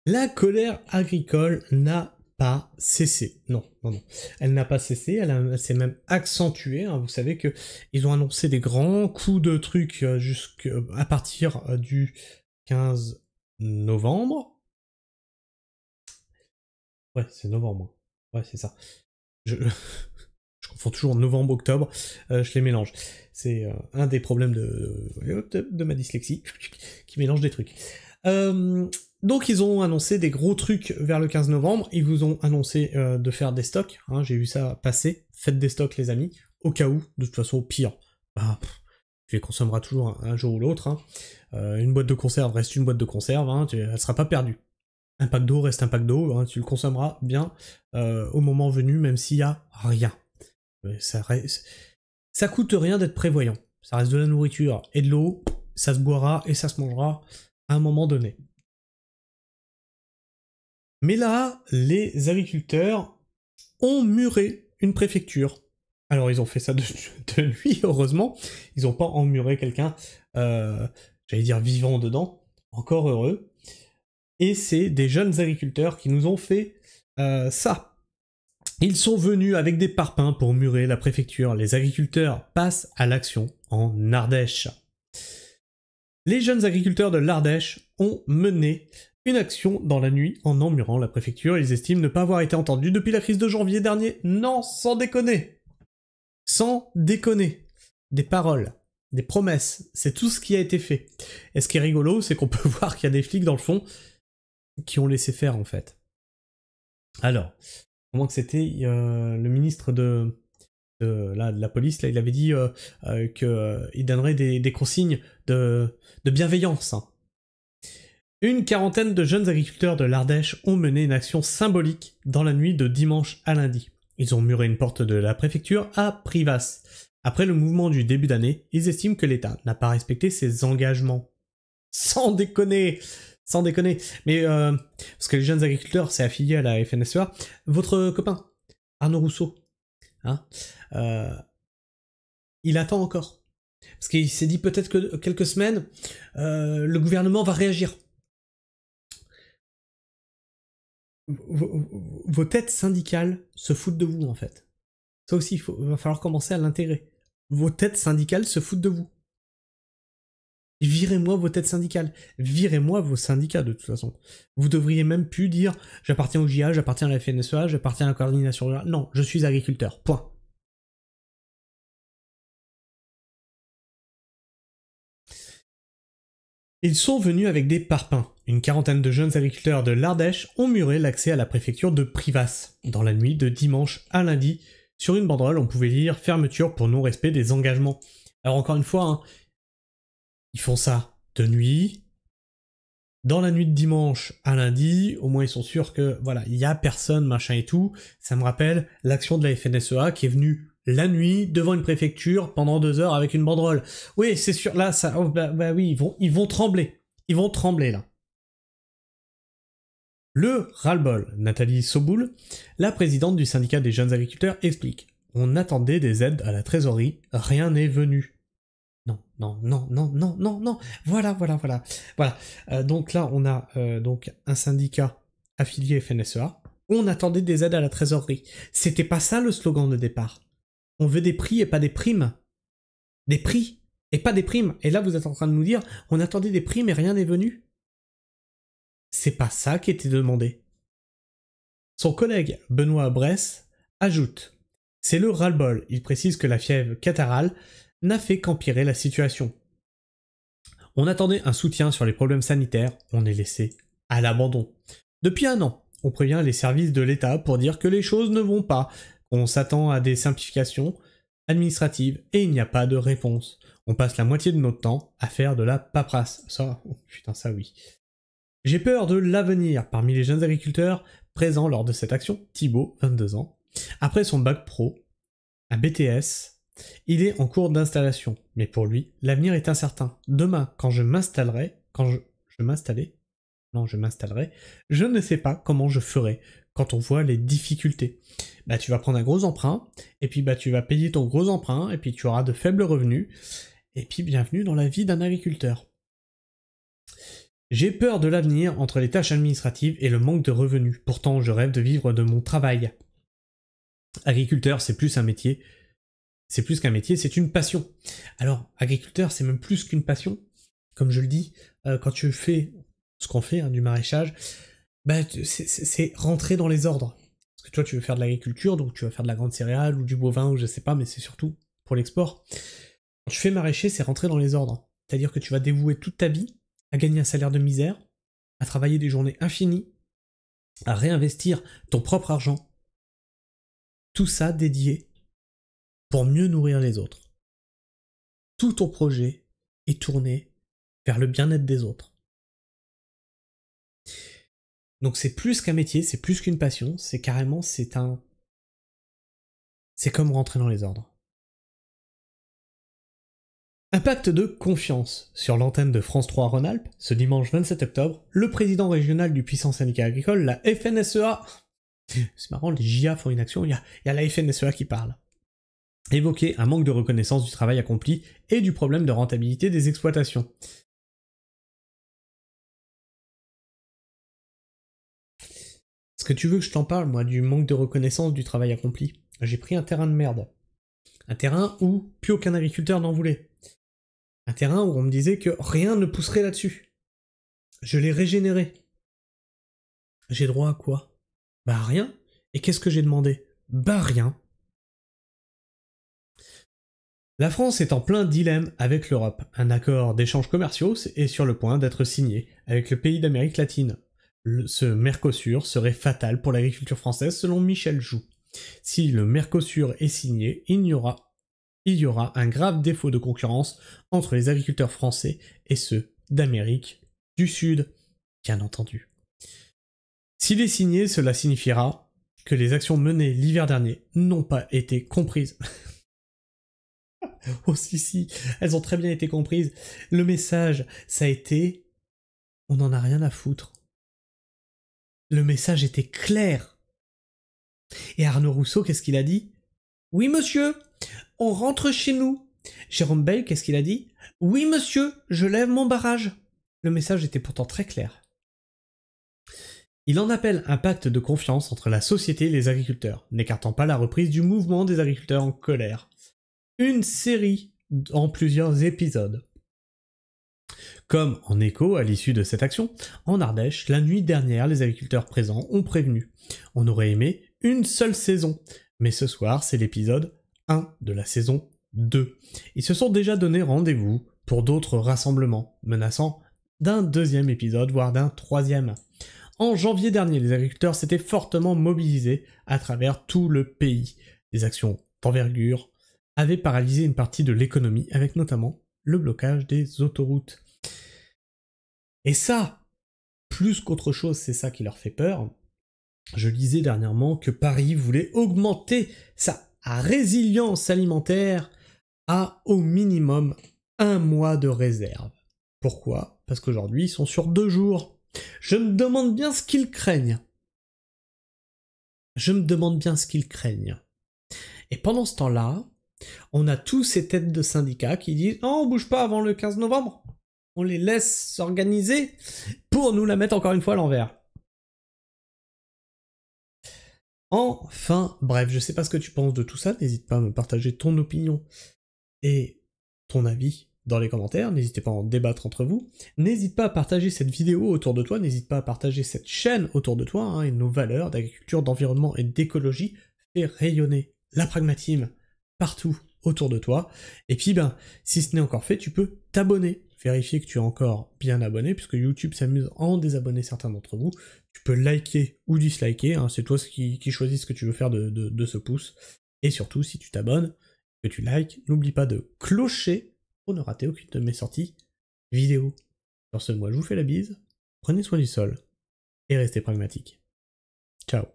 La colère agricole n'a pas cessé. Non, non, non. Elle n'a pas cessé, elle s'est même accentuée. Hein. Vous savez que ils ont annoncé des grands coups de trucs à partir du 15 novembre. Ouais, c'est novembre. Ouais, c'est ça. Je, je confonds toujours novembre-octobre, je les mélange. C'est un des problèmes de ma dyslexie, qui mélange des trucs. Donc ils ont annoncé des gros trucs vers le 15 novembre, ils vous ont annoncé de faire des stocks, hein, j'ai vu ça passer, faites des stocks les amis, au cas où, de toute façon au pire, tu les consommeras toujours un jour ou l'autre, hein. Une boîte de conserve reste une boîte de conserve, hein, elle sera pas perdue. Un pack d'eau reste un pack d'eau, hein, tu le consommeras bien au moment venu, même s'il y a rien. Ça coûte rien d'être prévoyant. Ça reste de la nourriture et de l'eau, ça se boira et ça se mangera à un moment donné. Mais là, les agriculteurs ont muré une préfecture. Alors ils ont fait ça de nuit, heureusement. Ils n'ont pas emmuré quelqu'un, j'allais dire vivant dedans, encore heureux. Et c'est des jeunes agriculteurs qui nous ont fait ça. Ils sont venus avec des parpaings pour murer la préfecture. Les agriculteurs passent à l'action en Ardèche. Les jeunes agriculteurs de l'Ardèche ont mené une action dans la nuit en emmurant la préfecture. Ils estiment ne pas avoir été entendus depuis la crise de janvier dernier. Non, sans déconner. Sans déconner. Des paroles, des promesses, c'est tout ce qui a été fait. Et ce qui est rigolo, c'est qu'on peut voir qu'il y a des flics dans le fond qui ont laissé faire en fait. Alors, comment que c'était le ministre de la police, là, il avait dit qu'il donnerait des consignes de bienveillance. Hein. Une quarantaine de jeunes agriculteurs de l'Ardèche ont mené une action symbolique dans la nuit de dimanche à lundi. Ils ont muré une porte de la préfecture à Privas. Après le mouvement du début d'année, ils estiment que l'État n'a pas respecté ses engagements. Sans déconner. Sans déconner. Mais, parce que les jeunes agriculteurs, c'est affilié à la FNSEA. Votre copain, Arnaud Rousseau, hein, il attend encore. Parce qu'il s'est dit peut-être que quelques semaines, le gouvernement va réagir. Vos têtes syndicales se foutent de vous, en fait. Ça aussi, il va falloir commencer à l'intégrer. Vos têtes syndicales se foutent de vous. Virez-moi vos têtes syndicales. Virez-moi vos syndicats, de toute façon. Vous devriez même plus dire « j'appartiens au JA, j'appartiens à la FNSEA, j'appartiens à la coordination rurale ». Non, je suis agriculteur. Point. Ils sont venus avec des parpaings. Une quarantaine de jeunes agriculteurs de l'Ardèche ont muré l'accès à la préfecture de Privas. Dans la nuit de dimanche à lundi, sur une banderole, on pouvait lire « fermeture pour non-respect des engagements ». Alors encore une fois, hein, ils font ça de nuit. Dans la nuit de dimanche à lundi, au moins ils sont sûrs que, voilà, il y a personne, machin et tout. Ça me rappelle l'action de la FNSEA qui est venue la nuit devant une préfecture pendant 2 heures avec une banderole. Oui, c'est sûr, là, ça, oh, bah oui, ils vont trembler. Ils vont trembler, là. Le ras-le-bol, Nathalie Soboul, la présidente du syndicat des jeunes agriculteurs, explique. On attendait des aides à la trésorerie, rien n'est venu. Non, non, non, non, non, non, non. Voilà. Donc là, on a donc un syndicat affilié FNSEA. On attendait des aides à la trésorerie. C'était pas ça le slogan de départ. On veut des prix et pas des primes. Des prix et pas des primes. Et là, vous êtes en train de nous dire, on attendait des primes et rien n'est venu. C'est pas ça qui était demandé. Son collègue Benoît Bresse ajoute, c'est le ras-le-bol. Il précise que la fièvre catarrhale n'a fait qu'empirer la situation. On attendait un soutien sur les problèmes sanitaires, on est laissé à l'abandon. Depuis 1 an, on prévient les services de l'État pour dire que les choses ne vont pas, qu'on s'attend à des simplifications administratives et il n'y a pas de réponse. On passe la moitié de notre temps à faire de la paperasse. Ça, oh, putain, ça oui. J'ai peur de l'avenir parmi les jeunes agriculteurs présents lors de cette action. Thibaut, 22 ans. Après son bac pro, un BTS, il est en cours d'installation, mais pour lui, l'avenir est incertain. Demain, quand je m'installerai, je ne sais pas comment je ferai quand on voit les difficultés. Bah tu vas prendre un gros emprunt, et puis bah tu vas payer ton gros emprunt, et puis tu auras de faibles revenus, et puis bienvenue dans la vie d'un agriculteur. J'ai peur de l'avenir entre les tâches administratives et le manque de revenus. Pourtant, je rêve de vivre de mon travail. Agriculteur, c'est plus un métier. C'est plus qu'un métier, c'est une passion. Alors, agriculteur, c'est même plus qu'une passion. Comme je le dis, quand tu fais ce qu'on fait, du maraîchage, bah, c'est rentrer dans les ordres. Parce que toi, tu veux faire de l'agriculture, donc tu vas faire de la grande céréale ou du bovin ou je sais pas, mais c'est surtout pour l'export. Quand tu fais maraîcher, c'est rentrer dans les ordres. C'est-à-dire que tu vas dévouer toute ta vie à gagner un salaire de misère, à travailler des journées infinies, à réinvestir ton propre argent. Tout ça dédié pour mieux nourrir les autres. Tout ton projet est tourné vers le bien-être des autres. Donc c'est plus qu'un métier, c'est plus qu'une passion, c'est carrément, c'est comme rentrer dans les ordres. Un pacte de confiance. Sur l'antenne de France 3 Rhône-Alpes, ce dimanche 27 octobre, le président régional du puissant syndicat agricole, la FNSEA, c'est marrant, les JA font une action, il y a la FNSEA qui parle, évoquait un manque de reconnaissance du travail accompli et du problème de rentabilité des exploitations. Est-ce que tu veux que je t'en parle, moi, du manque de reconnaissance du travail accompli? J'ai pris un terrain de merde. Un terrain où plus aucun agriculteur n'en voulait. Un terrain où on me disait que rien ne pousserait là-dessus. Je l'ai régénéré. J'ai droit à quoi? Bah rien. Et qu'est-ce que j'ai demandé? Bah rien. La France est en plein dilemme avec l'Europe. Un accord d'échanges commerciaux est sur le point d'être signé avec le pays d'Amérique latine. Ce Mercosur serait fatal pour l'agriculture française selon Michel Joux. Si le Mercosur est signé, il y aura un grave défaut de concurrence entre les agriculteurs français et ceux d'Amérique du Sud, bien entendu. S'il est signé, cela signifiera que les actions menées l'hiver dernier n'ont pas été comprises. Oh si, elles ont très bien été comprises. Le message, ça a été « on n'en a rien à foutre ». Le message était clair. Et Arnaud Rousseau, qu'est-ce qu'il a dit? Oui monsieur, on rentre chez nous. Jérôme Bail, qu'est-ce qu'il a dit? Oui monsieur, je lève mon barrage. Le message était pourtant très clair. Il en appelle un pacte de confiance entre la société et les agriculteurs, n'écartant pas la reprise du mouvement des agriculteurs en colère. Une série en plusieurs épisodes. Comme en écho à l'issue de cette action, en Ardèche, la nuit dernière, les agriculteurs présents ont prévenu. On aurait aimé une seule saison, mais ce soir, c'est l'épisode 1 de la saison 2. Ils se sont déjà donné rendez-vous pour d'autres rassemblements, menaçant d'un deuxième épisode, voire d'un troisième. En janvier dernier, les agriculteurs s'étaient fortement mobilisés à travers tout le pays. Des actions d'envergure avaient paralysé une partie de l'économie, avec notamment le blocage des autoroutes. Et ça, plus qu'autre chose, c'est ça qui leur fait peur. Je lisais dernièrement que Paris voulait augmenter sa résilience alimentaire à au minimum 1 mois de réserve. Pourquoi? Parce qu'aujourd'hui, ils sont sur 2 jours. Je me demande bien ce qu'ils craignent. Et pendant ce temps-là, on a tous ces têtes de syndicats qui disent « Non, on bouge pas avant le 15 novembre. On les laisse s'organiser pour nous la mettre encore une fois à l'envers. » Enfin, bref, je sais pas ce que tu penses de tout ça, n'hésite pas à me partager ton opinion et ton avis dans les commentaires, n'hésitez pas à en débattre entre vous, n'hésite pas à partager cette vidéo autour de toi, n'hésite pas à partager cette chaîne autour de toi, et nos valeurs d'agriculture, d'environnement et d'écologie, fais rayonner la pragmatisme partout autour de toi, et puis si ce n'est encore fait, tu peux t'abonner, vérifier que tu es encore bien abonné, puisque YouTube s'amuse à en désabonner certains d'entre vous. Tu peux liker ou disliker, c'est toi qui choisis ce que tu veux faire de ce pouce. Et surtout, si tu t'abonnes, que tu likes, n'oublie pas de clocher pour ne rater aucune de mes sorties vidéo. Sur ce, moi je vous fais la bise, prenez soin du sol, et restez pragmatiques. Ciao.